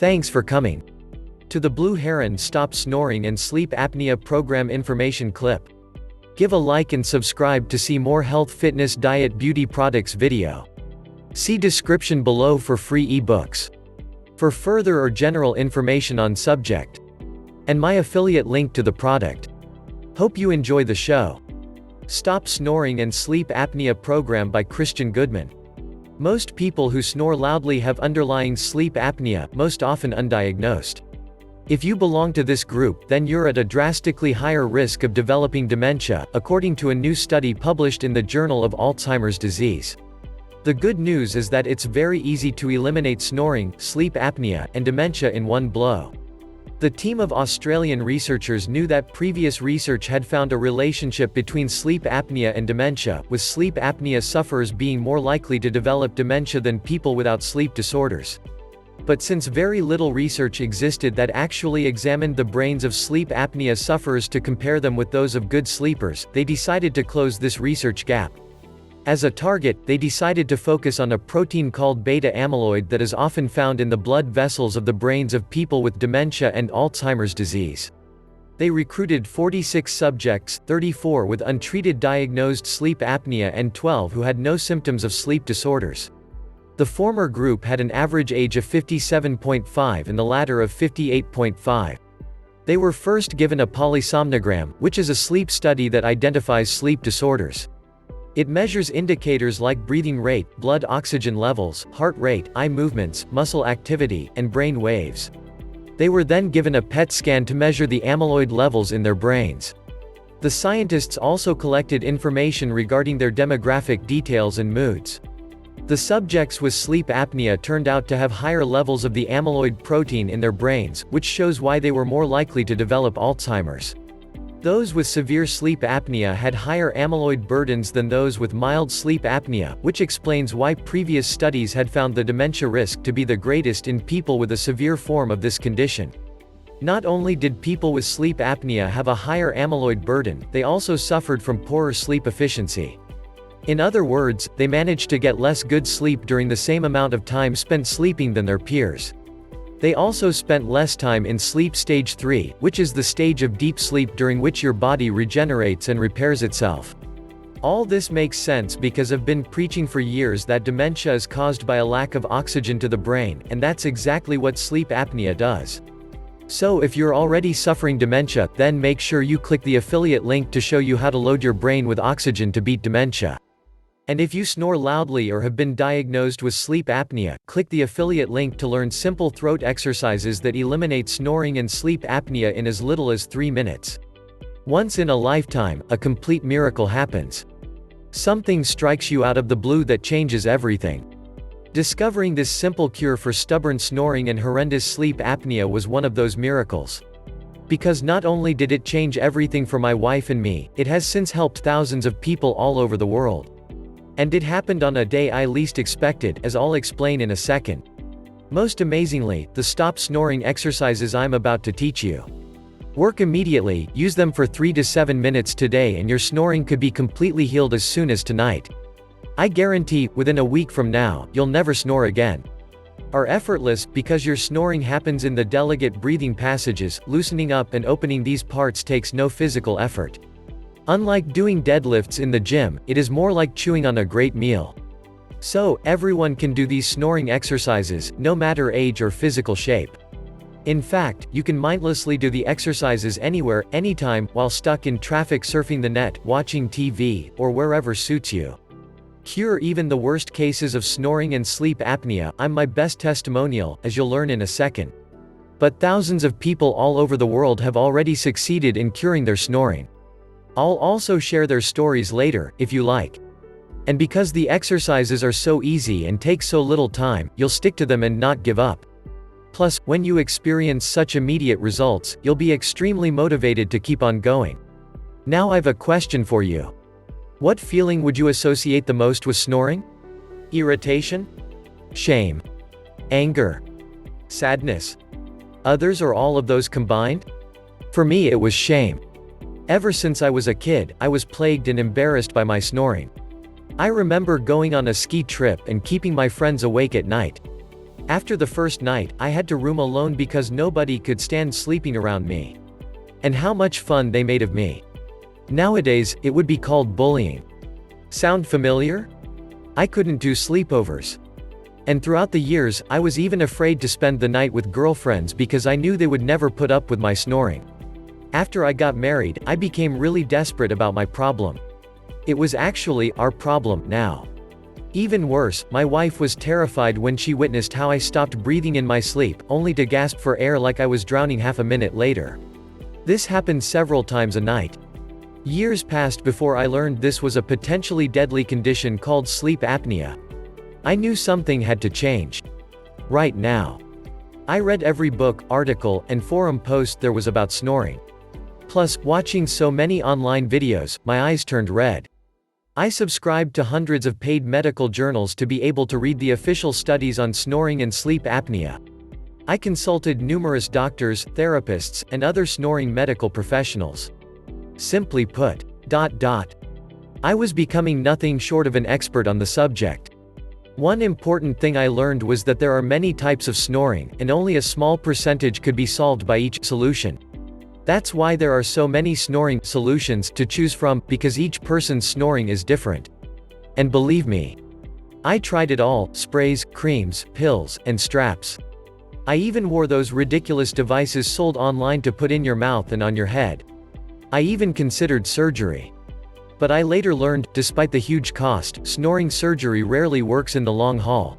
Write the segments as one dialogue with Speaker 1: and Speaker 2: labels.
Speaker 1: Thanks for coming to the Blue Heron Stop Snoring and Sleep Apnea Program information clip. Give a like and subscribe to see more health, fitness, diet, beauty products video. See description below for free ebooks. For further or general information on subject. And my affiliate link to the product. Hope you enjoy the show. Stop Snoring and Sleep Apnea Program by Christian Goodman. Most people who snore loudly have underlying sleep apnea, most often undiagnosed. If you belong to this group, then you're at a drastically higher risk of developing dementia, according to a new study published in the Journal of Alzheimer's Disease. The good news is that it's very easy to eliminate snoring, sleep apnea, and dementia in one blow. The team of Australian researchers knew that previous research had found a relationship between sleep apnea and dementia, with sleep apnea sufferers being more likely to develop dementia than people without sleep disorders. But since very little research existed that actually examined the brains of sleep apnea sufferers to compare them with those of good sleepers, they decided to close this research gap. As a target, they decided to focus on a protein called beta amyloid that is often found in the blood vessels of the brains of people with dementia and Alzheimer's disease. They recruited 46 subjects, 34 with untreated diagnosed sleep apnea and 12 who had no symptoms of sleep disorders. The former group had an average age of 57.5 and the latter of 58.5. They were first given a polysomnogram, which is a sleep study that identifies sleep disorders. It measures indicators like breathing rate, blood oxygen levels, heart rate, eye movements, muscle activity, and brain waves. They were then given a PET scan to measure the amyloid levels in their brains. The scientists also collected information regarding their demographic details and moods. The subjects with sleep apnea turned out to have higher levels of the amyloid protein in their brains, which shows why they were more likely to develop Alzheimer's. Those with severe sleep apnea had higher amyloid burdens than those with mild sleep apnea, which explains why previous studies had found the dementia risk to be the greatest in people with a severe form of this condition. Not only did people with sleep apnea have a higher amyloid burden, they also suffered from poorer sleep efficiency. In other words, they managed to get less good sleep during the same amount of time spent sleeping than their peers. They also spent less time in sleep stage 3, which is the stage of deep sleep during which your body regenerates and repairs itself. All this makes sense because I've been preaching for years that dementia is caused by a lack of oxygen to the brain, and that's exactly what sleep apnea does. So if you're already suffering dementia, then make sure you click the affiliate link to show you how to load your brain with oxygen to beat dementia. And if you snore loudly or have been diagnosed with sleep apnea, click the affiliate link to learn simple throat exercises that eliminate snoring and sleep apnea in as little as 3 minutes. Once in a lifetime, a complete miracle happens. Something strikes you out of the blue that changes everything. Discovering this simple cure for stubborn snoring and horrendous sleep apnea was one of those miracles. Because not only did it change everything for my wife and me, it has since helped thousands of people all over the world. And it happened on a day I least expected, as I'll explain in a second. Most amazingly, the stop snoring exercises I'm about to teach you work immediately. Use them for 3 to 7 minutes today and your snoring could be completely healed as soon as tonight. I guarantee, within a week from now, you'll never snore again. Are effortless, because your snoring happens in the delicate breathing passages. Loosening up and opening these parts takes no physical effort. Unlike doing deadlifts in the gym, it is more like chewing on a great meal. So, everyone can do these snoring exercises, no matter age or physical shape. In fact, you can mindlessly do the exercises anywhere, anytime, while stuck in traffic, surfing the net, watching TV, or wherever suits you. Cure even the worst cases of snoring and sleep apnea. I'm my best testimonial, as you'll learn in a second. But thousands of people all over the world have already succeeded in curing their snoring. I'll also share their stories later, if you like. And because the exercises are so easy and take so little time, you'll stick to them and not give up. Plus, when you experience such immediate results, you'll be extremely motivated to keep on going. Now I've a question for you. What feeling would you associate the most with snoring? Irritation? Shame? Anger? Sadness? Others, or all of those combined? For me, it was shame. Ever since I was a kid, I was plagued and embarrassed by my snoring. I remember going on a ski trip and keeping my friends awake at night. After the first night, I had to room alone because nobody could stand sleeping around me. And how much fun they made of me. Nowadays, it would be called bullying. Sound familiar? I couldn't do sleepovers. And throughout the years, I was even afraid to spend the night with girlfriends because I knew they would never put up with my snoring. After I got married, I became really desperate about my problem. It was actually our problem now. Even worse, my wife was terrified when she witnessed how I stopped breathing in my sleep, only to gasp for air like I was drowning half a minute later. This happened several times a night. Years passed before I learned this was a potentially deadly condition called sleep apnea. I knew something had to change. Right now. I read every book, article, and forum post there was about snoring. Plus, watching so many online videos, my eyes turned red. I subscribed to hundreds of paid medical journals to be able to read the official studies on snoring and sleep apnea. I consulted numerous doctors, therapists, and other snoring medical professionals. Simply put, I was becoming nothing short of an expert on the subject. One important thing I learned was that there are many types of snoring, and only a small percentage could be solved by each solution. That's why there are so many snoring solutions to choose from, because each person's snoring is different. And believe me, I tried it all: sprays, creams, pills, and straps. I even wore those ridiculous devices sold online to put in your mouth and on your head. I even considered surgery. But I later learned, despite the huge cost, snoring surgery rarely works in the long haul.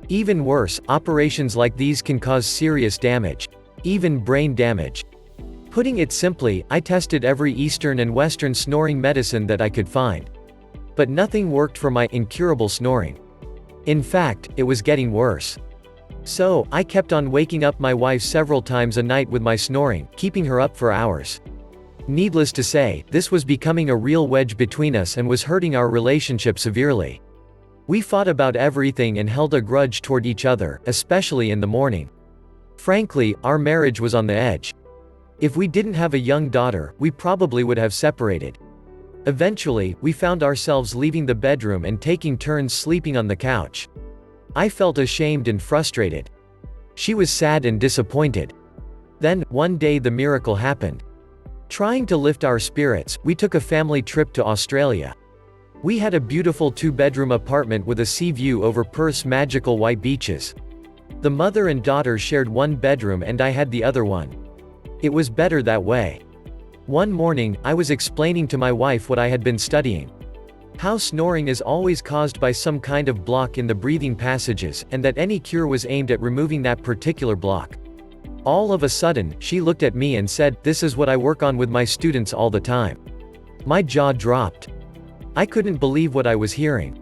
Speaker 1: Even worse, operations like these can cause serious damage. Even brain damage. Putting it simply, I tested every Eastern and Western snoring medicine that I could find. But nothing worked for my incurable snoring. In fact, it was getting worse. So, I kept on waking up my wife several times a night with my snoring, keeping her up for hours. Needless to say, this was becoming a real wedge between us and was hurting our relationship severely. We fought about everything and held a grudge toward each other, especially in the morning. Frankly, our marriage was on the edge. If we didn't have a young daughter, we probably would have separated. Eventually, we found ourselves leaving the bedroom and taking turns sleeping on the couch. I felt ashamed and frustrated. She was sad and disappointed. Then, one day the miracle happened. Trying to lift our spirits, we took a family trip to Australia. We had a beautiful 2-bedroom apartment with a sea view over Perth's magical white beaches. The mother and daughter shared one bedroom and I had the other one. It was better that way. One morning, I was explaining to my wife what I had been studying. How snoring is always caused by some kind of block in the breathing passages, and that any cure was aimed at removing that particular block. All of a sudden, she looked at me and said, "This is what I work on with my students all the time." My jaw dropped. I couldn't believe what I was hearing.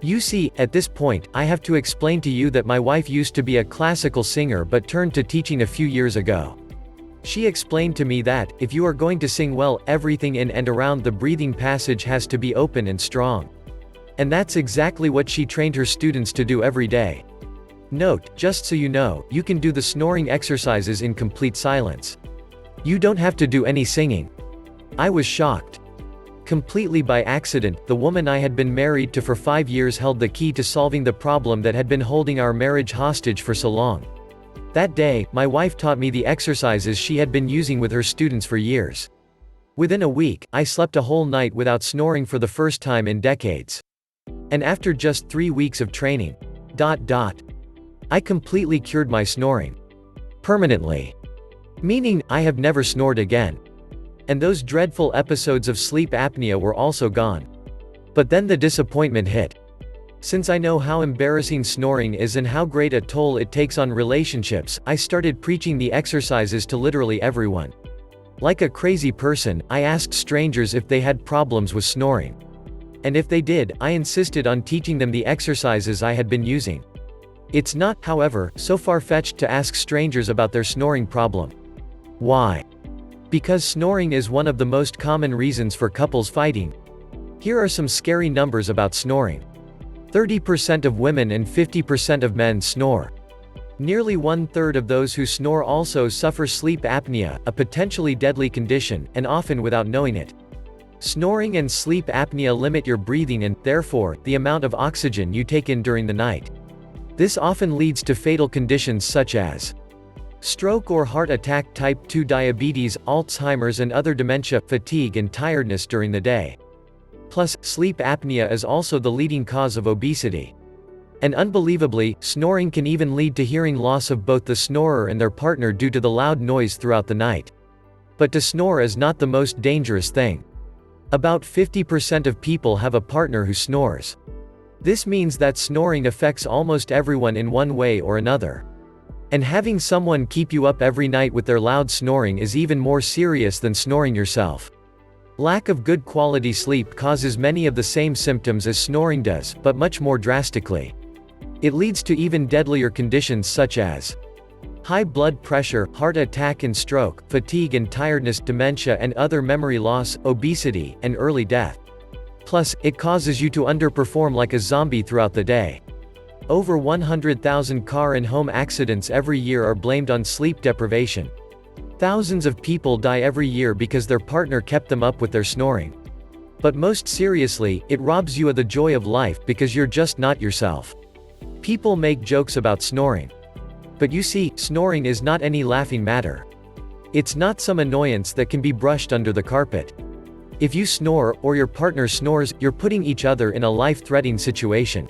Speaker 1: You see, at this point, I have to explain to you that my wife used to be a classical singer but turned to teaching a few years ago. She explained to me that, if you are going to sing well, everything in and around the breathing passage has to be open and strong. And that's exactly what she trained her students to do every day. Note, just so you know, you can do the snoring exercises in complete silence. You don't have to do any singing. I was shocked. Completely by accident, the woman I had been married to for 5 years held the key to solving the problem that had been holding our marriage hostage for so long. That day, my wife taught me the exercises she had been using with her students for years. Within a week, I slept a whole night without snoring for the first time in decades. And after just 3 weeks of training, I completely cured my snoring. Permanently. Meaning, I have never snored again. And those dreadful episodes of sleep apnea were also gone. But then the disappointment hit. Since I know how embarrassing snoring is and how great a toll it takes on relationships, I started preaching the exercises to literally everyone. Like a crazy person, I asked strangers if they had problems with snoring. And if they did, I insisted on teaching them the exercises I had been using. It's not, however, so far-fetched to ask strangers about their snoring problem. Why? Because snoring is one of the most common reasons for couples fighting. Here are some scary numbers about snoring. 30% of women and 50% of men snore. Nearly 1/3 of those who snore also suffer sleep apnea, a potentially deadly condition, and often without knowing it. Snoring and sleep apnea limit your breathing and, therefore, the amount of oxygen you take in during the night. This often leads to fatal conditions such as stroke or heart attack, type 2 diabetes, Alzheimer's and other dementia, fatigue and tiredness during the day. Plus, sleep apnea is also the leading cause of obesity. And unbelievably, snoring can even lead to hearing loss of both the snorer and their partner due to the loud noise throughout the night. But to snore is not the most dangerous thing. About 50% of people have a partner who snores. This means that snoring affects almost everyone in one way or another. And having someone keep you up every night with their loud snoring is even more serious than snoring yourself. Lack of good quality sleep causes many of the same symptoms as snoring does, but much more drastically. It leads to even deadlier conditions such as high blood pressure, heart attack and stroke, fatigue and tiredness, dementia and other memory loss, obesity, and early death. Plus, it causes you to underperform like a zombie throughout the day. Over 100,000 car and home accidents every year are blamed on sleep deprivation. Thousands of people die every year because their partner kept them up with their snoring. But most seriously, it robs you of the joy of life because you're just not yourself. People make jokes about snoring. But you see, snoring is not any laughing matter. It's not some annoyance that can be brushed under the carpet. If you snore, or your partner snores, you're putting each other in a life-threatening situation.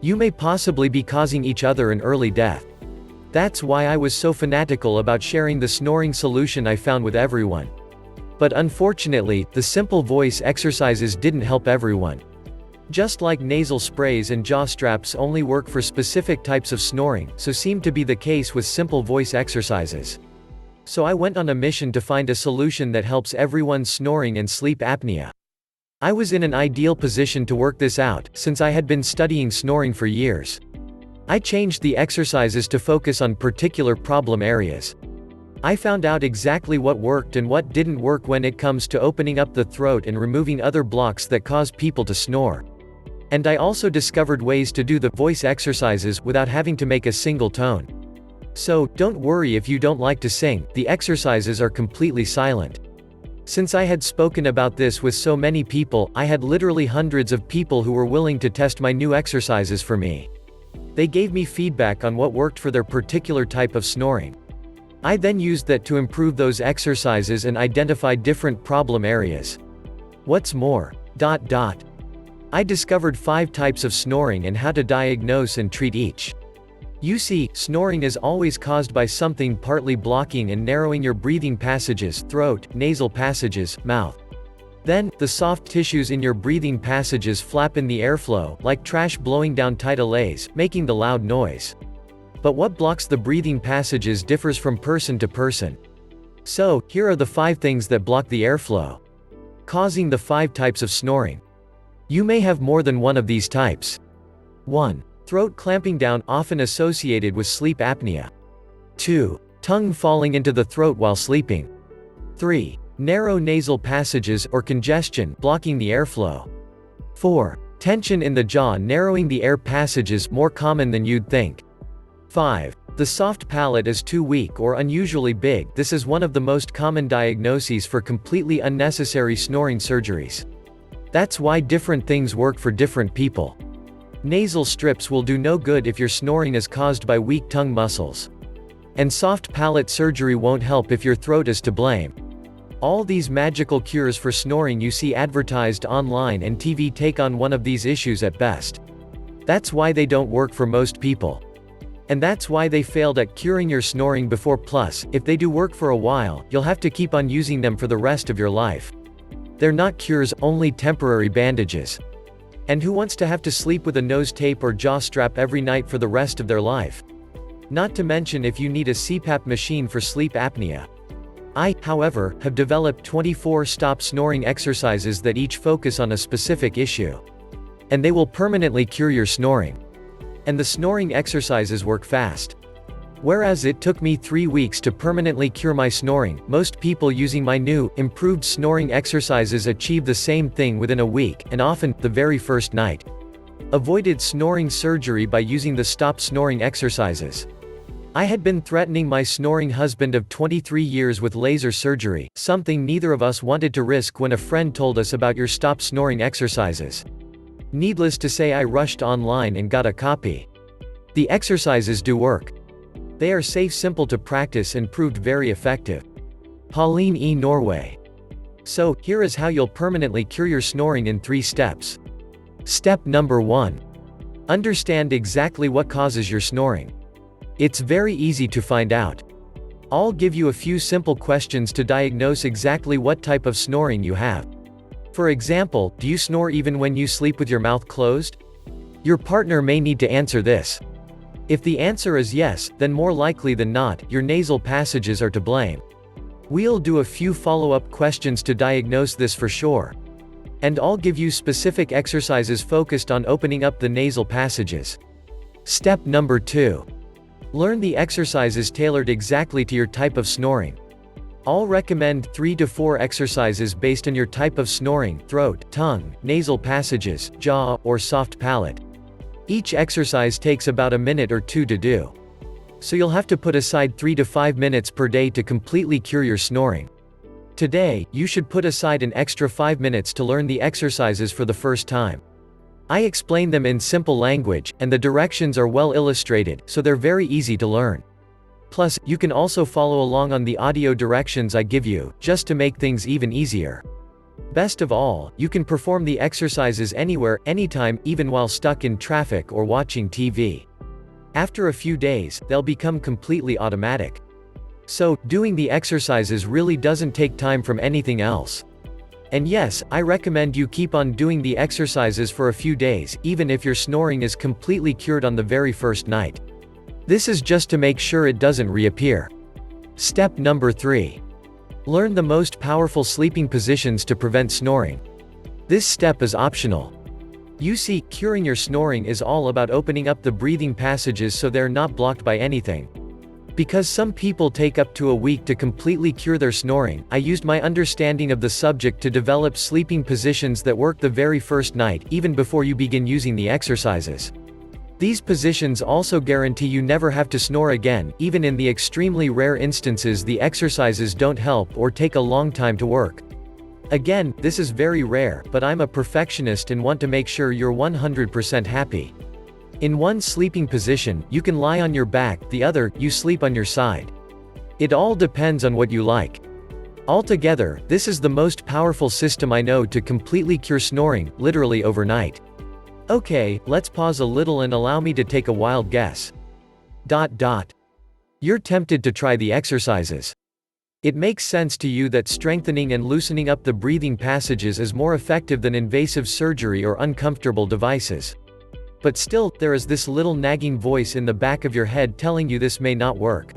Speaker 1: You may possibly be causing each other an early death. That's why I was so fanatical about sharing the snoring solution I found with everyone. But unfortunately, the simple voice exercises didn't help everyone. Just like nasal sprays and jaw straps only work for specific types of snoring, so seemed to be the case with simple voice exercises. So I went on a mission to find a solution that helps everyone's snoring and sleep apnea. I was in an ideal position to work this out, since I had been studying snoring for years. I changed the exercises to focus on particular problem areas. I found out exactly what worked and what didn't work when it comes to opening up the throat and removing other blocks that cause people to snore. And I also discovered ways to do the voice exercises without having to make a single tone. So, don't worry if you don't like to sing, the exercises are completely silent. Since I had spoken about this with so many people, I had literally hundreds of people who were willing to test my new exercises for me. They gave me feedback on what worked for their particular type of snoring. I then used that to improve those exercises and identify different problem areas. What's more, I discovered 5 types of snoring and how to diagnose and treat each. You see, snoring is always caused by something partly blocking and narrowing your breathing passages, throat, nasal passages, mouth. Then, the soft tissues in your breathing passages flap in the airflow, like trash blowing down tidal-lays, making the loud noise. But what blocks the breathing passages differs from person to person. So, here are the 5 things that block the airflow, causing the 5 types of snoring. You may have more than one of these types. 1. Throat clamping down, often associated with sleep apnea. 2. Tongue falling into the throat while sleeping. 3. Narrow nasal passages or congestion, blocking the airflow. 4. Tension in the jaw, narrowing the air passages, more common than you'd think. 5. The soft palate is too weak or unusually big. This is one of the most common diagnoses for completely unnecessary snoring surgeries. That's why different things work for different people. Nasal strips will do no good if your snoring is caused by weak tongue muscles. And soft palate surgery won't help if your throat is to blame. All these magical cures for snoring you see advertised online and TV take on one of these issues at best. That's why they don't work for most people. And that's why they failed at curing your snoring before. Plus, if they do work for a while, you'll have to keep on using them for the rest of your life. They're not cures, only temporary bandages. And who wants to have to sleep with a nose tape or jaw strap every night for the rest of their life? Not to mention if you need a CPAP machine for sleep apnea. I, however, have developed 24 stop snoring exercises that each focus on a specific issue. And they will permanently cure your snoring. And the snoring exercises work fast. Whereas it took me 3 weeks to permanently cure my snoring, most people using my new, improved snoring exercises achieve the same thing within a week, and often, the very first night. Avoided snoring surgery by using the stop snoring exercises. I had been threatening my snoring husband of 23 years with laser surgery, something neither of us wanted to risk when a friend told us about your stop snoring exercises. Needless to say, I rushed online and got a copy. The exercises do work. They are safe, simple to practice, and proved very effective. Pauline E. Norway. So, here is how you'll permanently cure your snoring in 3 steps. Step number 1. Understand exactly what causes your snoring. It's very easy to find out. I'll give you a few simple questions to diagnose exactly what type of snoring you have. For example, do you snore even when you sleep with your mouth closed? Your partner may need to answer this. If the answer is yes, then more likely than not, your nasal passages are to blame. We'll do a few follow-up questions to diagnose this for sure. And I'll give you specific exercises focused on opening up the nasal passages. Step number 2. Learn the exercises tailored exactly to your type of snoring. I'll recommend 3 to 4 exercises based on your type of snoring: throat, tongue, nasal passages, jaw, or soft palate. Each exercise takes about a minute or 2 to do. So you'll have to put aside 3 to 5 minutes per day to completely cure your snoring. Today, you should put aside an extra 5 minutes to learn the exercises for the first time. I explain them in simple language, and the directions are well illustrated, so they're very easy to learn. Plus, you can also follow along on the audio directions I give you, just to make things even easier. Best of all, you can perform the exercises anywhere, anytime, even while stuck in traffic or watching TV. After a few days, they'll become completely automatic. So, doing the exercises really doesn't take time from anything else. And yes, I recommend you keep on doing the exercises for a few days, even if your snoring is completely cured on the very first night. This is just to make sure it doesn't reappear. Step number 3. Learn the most powerful sleeping positions to prevent snoring. This step is optional. You see, curing your snoring is all about opening up the breathing passages so they're not blocked by anything. Because some people take up to a week to completely cure their snoring, I used my understanding of the subject to develop sleeping positions that work the very first night, even before you begin using the exercises. These positions also guarantee you never have to snore again, even in the extremely rare instances the exercises don't help or take a long time to work. Again, this is very rare, but I'm a perfectionist and want to make sure you're 100% happy. In one sleeping position, you can lie on your back, the other, you sleep on your side. It all depends on what you like. Altogether, this is the most powerful system I know to completely cure snoring, literally overnight. Okay, let's pause a little and allow me to take a wild guess. You're tempted to try the exercises. It makes sense to you that strengthening and loosening up the breathing passages is more effective than invasive surgery or uncomfortable devices. But still, there is this little nagging voice in the back of your head telling you this may not work.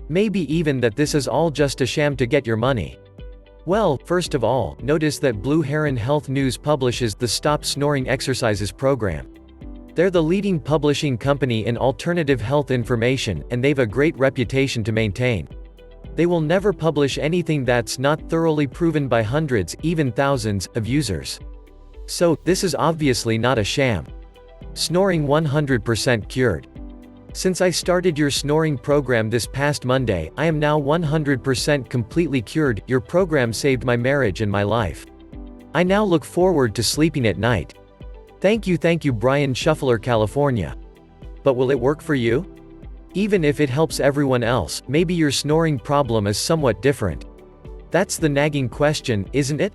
Speaker 1: Maybe even that this is all just a sham to get your money. Well, first of all, notice that Blue Heron Health News publishes the Stop Snoring Exercises program. They're the leading publishing company in alternative health information, and they've a great reputation to maintain. They will never publish anything that's not thoroughly proven by hundreds, even thousands, of users. So, this is obviously not a sham. Snoring 100% cured. Since I started your snoring program this past Monday, I am now 100% completely cured. Your program saved my marriage and my life. I now look forward to sleeping at night. Thank you, Brian, Shuffler, California. But will it work for you? Even if it helps everyone else, maybe your snoring problem is somewhat different. That's the nagging question, isn't it?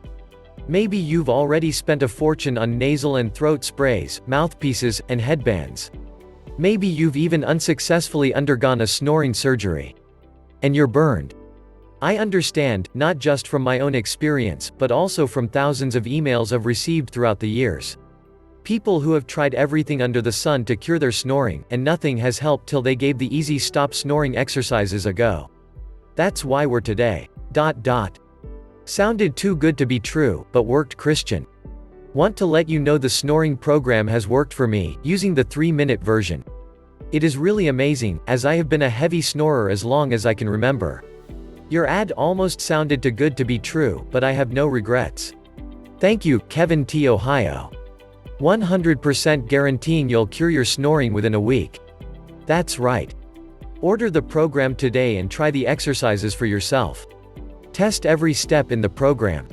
Speaker 1: Maybe you've already spent a fortune on nasal and throat sprays, mouthpieces, and headbands. Maybe you've even unsuccessfully undergone a snoring surgery. And you're burned. I understand, not just from my own experience, but also from thousands of emails I've received throughout the years. People who have tried everything under the sun to cure their snoring, and nothing has helped till they gave the easy stop snoring exercises a go. That's why we're today. Sounded too good to be true, but worked, Christian. Want to let you know the snoring program has worked for me, using the 3-minute version. It is really amazing, as I have been a heavy snorer as long as I can remember. Your ad almost sounded too good to be true, but I have no regrets. Thank you, Kevin T. Ohio. 100% guaranteeing you'll cure your snoring within a week. That's right. Order the program today and try the exercises for yourself. Test every step in the program.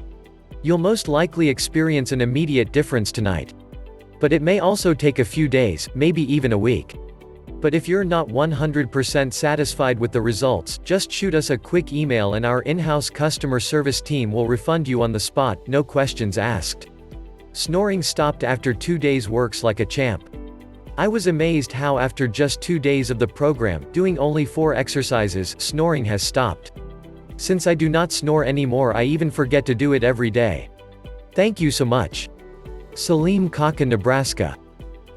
Speaker 1: You'll most likely experience an immediate difference tonight. But it may also take a few days, maybe even a week. But if you're not 100% satisfied with the results, just shoot us a quick email and our in-house customer service team will refund you on the spot, no questions asked. Snoring stopped after 2 days. Works like a champ. I was amazed how after just 2 days of the program, doing only 4 exercises, snoring has stopped. Since I do not snore anymore, I even forget to do it every day. Thank you so much. Salim Kaka, Nebraska.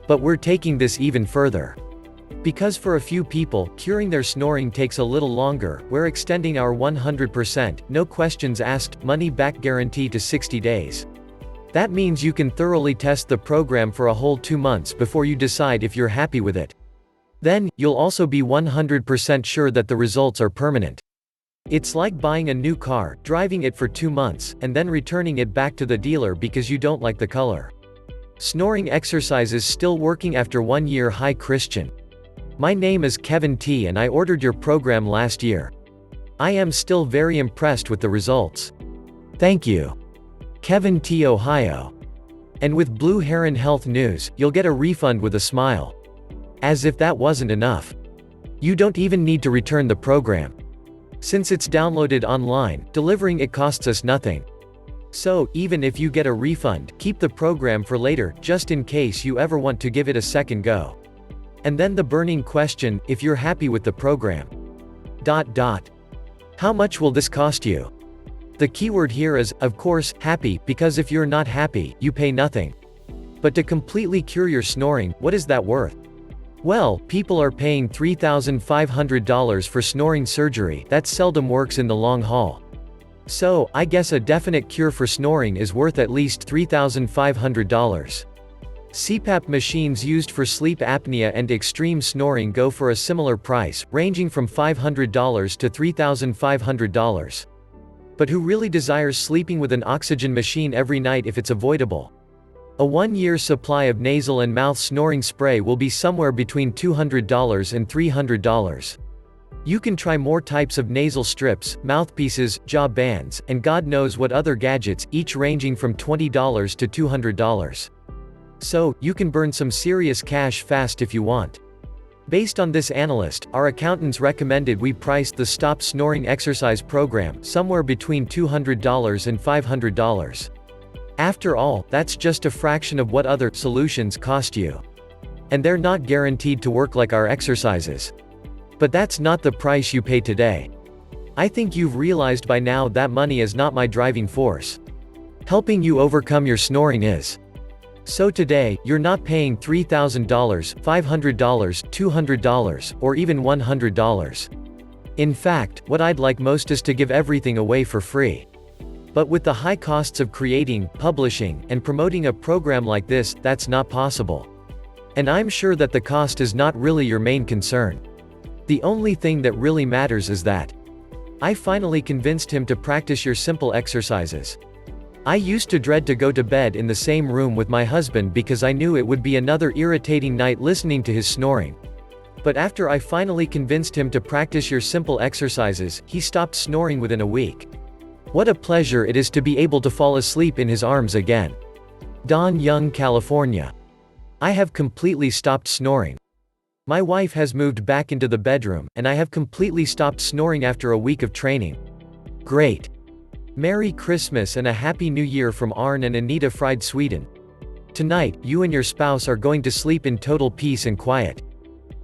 Speaker 1: But we're taking this even further. Because for a few people, curing their snoring takes a little longer, we're extending our 100%, no questions asked, money-back guarantee to 60 days. That means you can thoroughly test the program for a whole 2 months before you decide if you're happy with it. Then, you'll also be 100% sure that the results are permanent. It's like buying a new car, driving it for 2 months, and then returning it back to the dealer because you don't like the color. Snoring exercises still working after 1 year. Hi Christian. My name is Kevin T and I ordered your program last year. I am still very impressed with the results. Thank you. Kevin T, Ohio. And with Blue Heron Health News, you'll get a refund with a smile. As if that wasn't enough. You don't even need to return the program. Since it's downloaded online, delivering it costs us nothing. So, even if you get a refund, keep the program for later, just in case you ever want to give it a second go. And then the burning question, if you're happy with the program. How much will this cost you? The keyword here is, of course, happy, because if you're not happy, you pay nothing. But to completely cure your snoring, what is that worth? Well, people are paying $3,500 for snoring surgery. That seldom works in the long haul. So, I guess a definite cure for snoring is worth at least $3,500. CPAP machines used for sleep apnea and extreme snoring go for a similar price, ranging from $500 to $3,500. But who really desires sleeping with an oxygen machine every night if it's avoidable? A 1-year supply of nasal and mouth snoring spray will be somewhere between $200 and $300. You can try more types of nasal strips, mouthpieces, jaw bands, and God knows what other gadgets, each ranging from $20 to $200. So, you can burn some serious cash fast if you want. Based on this analyst, our accountants recommended we priced the Stop Snoring exercise program somewhere between $200 and $500. After all, that's just a fraction of what other solutions cost you. And they're not guaranteed to work like our exercises. But that's not the price you pay today. I think you've realized by now that money is not my driving force. Helping you overcome your snoring is. So today, you're not paying $3,000, $500, $200, or even $100. In fact, what I'd like most is to give everything away for free. But with the high costs of creating, publishing, and promoting a program like this, that's not possible. And I'm sure that the cost is not really your main concern. The only thing that really matters is that I finally convinced him to practice your simple exercises. I used to dread to go to bed in the same room with my husband because I knew it would be another irritating night listening to his snoring. But after I finally convinced him to practice your simple exercises, he stopped snoring within a week. What a pleasure it is to be able to fall asleep in his arms again. Don Young, California. I have completely stopped snoring. My wife has moved back into the bedroom, and I have completely stopped snoring after a week of training. Great. Merry Christmas and a Happy New Year from Arn and Anita Fried, Sweden. Tonight, you and your spouse are going to sleep in total peace and quiet.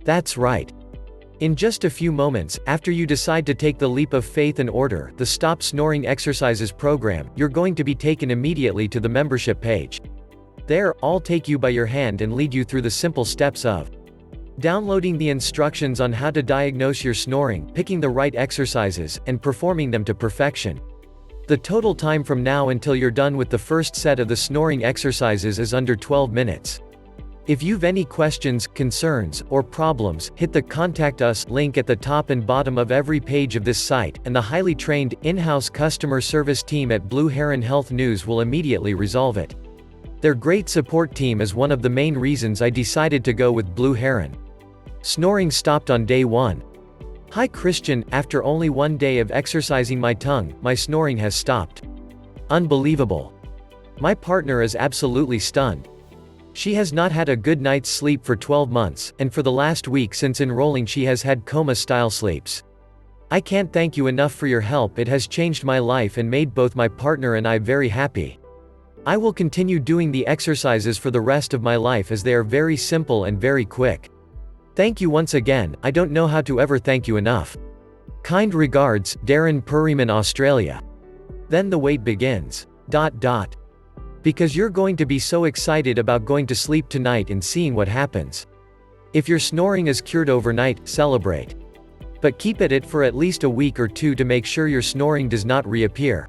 Speaker 1: That's right. In just a few moments, after you decide to take the leap of faith and order the Stop Snoring Exercises program, you're going to be taken immediately to the membership page. There, I'll take you by your hand and lead you through the simple steps of downloading the instructions on how to diagnose your snoring, picking the right exercises, and performing them to perfection. The total time from now until you're done with the first set of the snoring exercises is under 12 minutes. If you've any questions, concerns, or problems, hit the Contact Us link at the top and bottom of every page of this site, and the highly trained, in-house customer service team at Blue Heron Health News will immediately resolve it. Their great support team is one of the main reasons I decided to go with Blue Heron. Snoring stopped on day 1. Hi Christian, after only 1 day of exercising my tongue, my snoring has stopped. Unbelievable. My partner is absolutely stunned. She has not had a good night's sleep for 12 months, and for the last week since enrolling she has had coma-style sleeps. I can't thank you enough for your help. It has changed my life and made both my partner and I very happy. I will continue doing the exercises for the rest of my life as they are very simple and very quick. Thank you once again. I don't know how to ever thank you enough. Kind regards, Darren Perryman, Australia. Then the wait begins. Because you're going to be so excited about going to sleep tonight and seeing what happens. If your snoring is cured overnight, celebrate. But keep at it for at least a week or two to make sure your snoring does not reappear.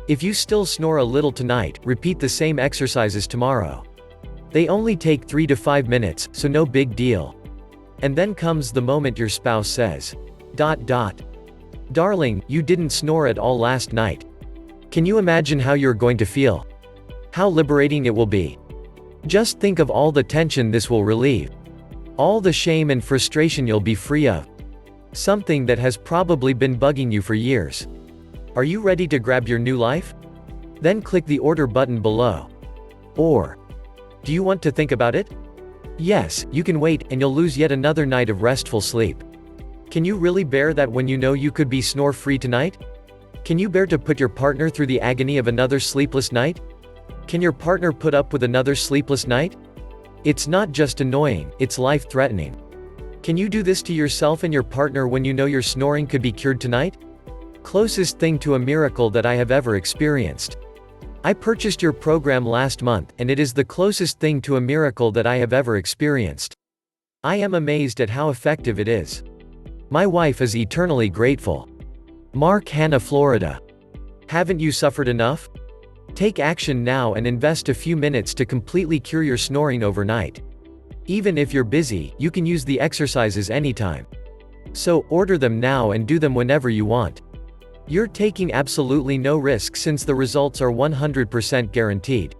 Speaker 1: If you still snore a little tonight, repeat the same exercises tomorrow. They only take 3 to 5 minutes, so no big deal. And then comes the moment your spouse says, Darling, you didn't snore at all last night. Can you imagine how you're going to feel? How liberating it will be. Just think of all the tension this will relieve. All the shame and frustration you'll be free of. Something that has probably been bugging you for years. Are you ready to grab your new life? Then click the order button below. Or, do you want to think about it? Yes, you can wait, and you'll lose yet another night of restful sleep. Can you really bear that when you know you could be snore-free tonight? Can you bear to put your partner through the agony of another sleepless night? Can your partner put up with another sleepless night? It's not just annoying, it's life-threatening. Can you do this to yourself and your partner when you know your snoring could be cured tonight? Closest thing to a miracle that I have ever experienced. I purchased your program last month, and it is the closest thing to a miracle that I have ever experienced. I am amazed at how effective it is. My wife is eternally grateful. Mark, Hanna, Florida. Haven't you suffered enough? Take action now and invest a few minutes to completely cure your snoring overnight. Even if you're busy, you can use the exercises anytime. So, order them now and do them whenever you want. You're taking absolutely no risk since the results are 100% guaranteed.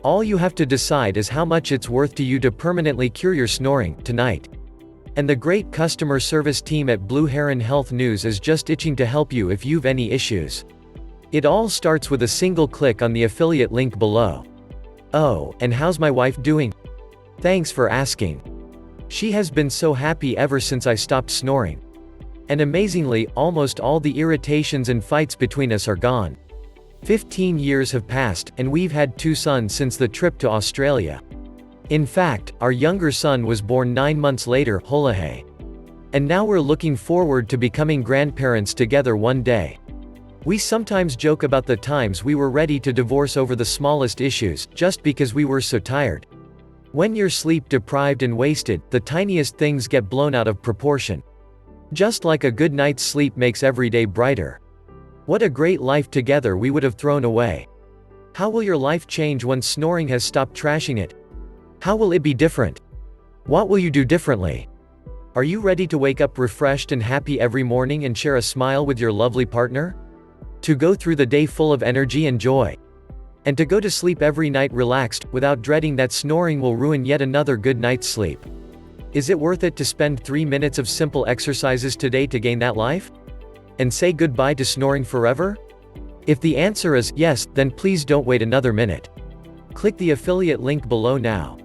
Speaker 1: All you have to decide is how much it's worth to you to permanently cure your snoring, tonight. And the great customer service team at Blue Heron Health News is just itching to help you if you've any issues. It all starts with a single click on the affiliate link below. Oh, and how's my wife doing? Thanks for asking. She has been so happy ever since I stopped snoring. And amazingly, almost all the irritations and fights between us are gone. 15 years have passed, and we've had 2 sons since the trip to Australia. In fact, our younger son was born 9 months later, Holahe. And now we're looking forward to becoming grandparents together one day. We sometimes joke about the times we were ready to divorce over the smallest issues, just because we were so tired. When you're sleep deprived and wasted, the tiniest things get blown out of proportion. Just like a good night's sleep makes every day brighter. What a great life together we would have thrown away. How will your life change when snoring has stopped trashing it? How will it be different? What will you do differently? Are you ready to wake up refreshed and happy every morning and share a smile with your lovely partner? To go through the day full of energy and joy? And to go to sleep every night relaxed, without dreading that snoring will ruin yet another good night's sleep? Is it worth it to spend 3 minutes of simple exercises today to gain that life? And say goodbye to snoring forever? If the answer is yes, then please don't wait another minute. Click the affiliate link below now.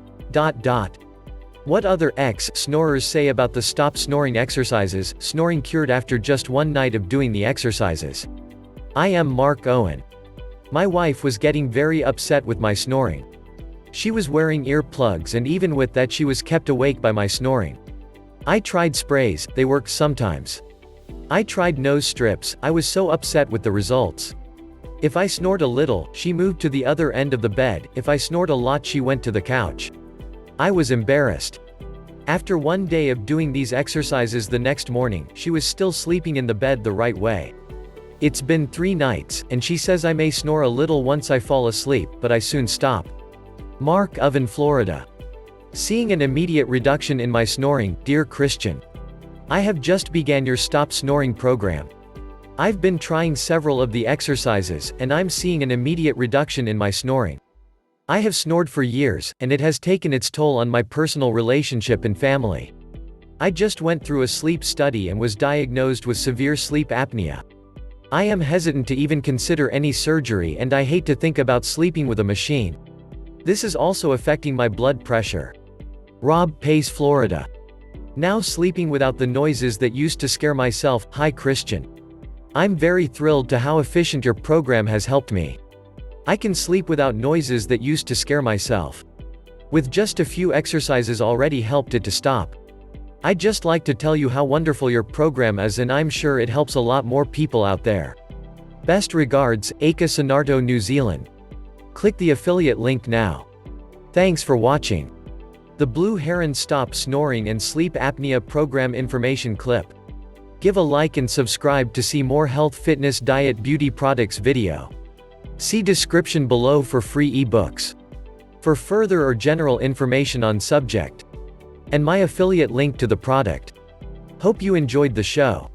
Speaker 1: What other ex-snorers say about the stop snoring exercises, snoring cured after just 1 night of doing the exercises? I am Mark Owen. My wife was getting very upset with my snoring. She was wearing earplugs, and even with that she was kept awake by my snoring. I tried sprays, they worked sometimes. I tried nose strips, I was so upset with the results. If I snored a little, she moved to the other end of the bed, if I snored a lot she went to the couch. I was embarrassed. After 1 day of doing these exercises, the next morning, she was still sleeping in the bed the right way. It's been 3 nights, and she says I may snore a little once I fall asleep, but I soon stop. Mark Oven, Florida. Seeing an immediate reduction in my snoring, dear Christian. I have just began your Stop Snoring program. I've been trying several of the exercises, and I'm seeing an immediate reduction in my snoring. I have snored for years, and it has taken its toll on my personal relationship and family. I just went through a sleep study and was diagnosed with severe sleep apnea. I am hesitant to even consider any surgery, and I hate to think about sleeping with a machine. This is also affecting my blood pressure. Rob, Pace, Florida. Now sleeping without the noises that used to scare myself. Hi Christian. I'm very thrilled to how efficient your program has helped me. I can sleep without noises that used to scare myself. With just a few exercises already helped it to stop. I'd just like to tell you how wonderful your program is, and I'm sure it helps a lot more people out there. Best regards, Aka Sonarto, New Zealand. Click the affiliate link now. Thanks for watching. The Blue Heron Stop Snoring and Sleep Apnea Program Information Clip. Give a like and subscribe to see more health, fitness, diet, beauty products video. See description below for free ebooks. For further or general information on subject. And my affiliate link to the product. Hope you enjoyed the show.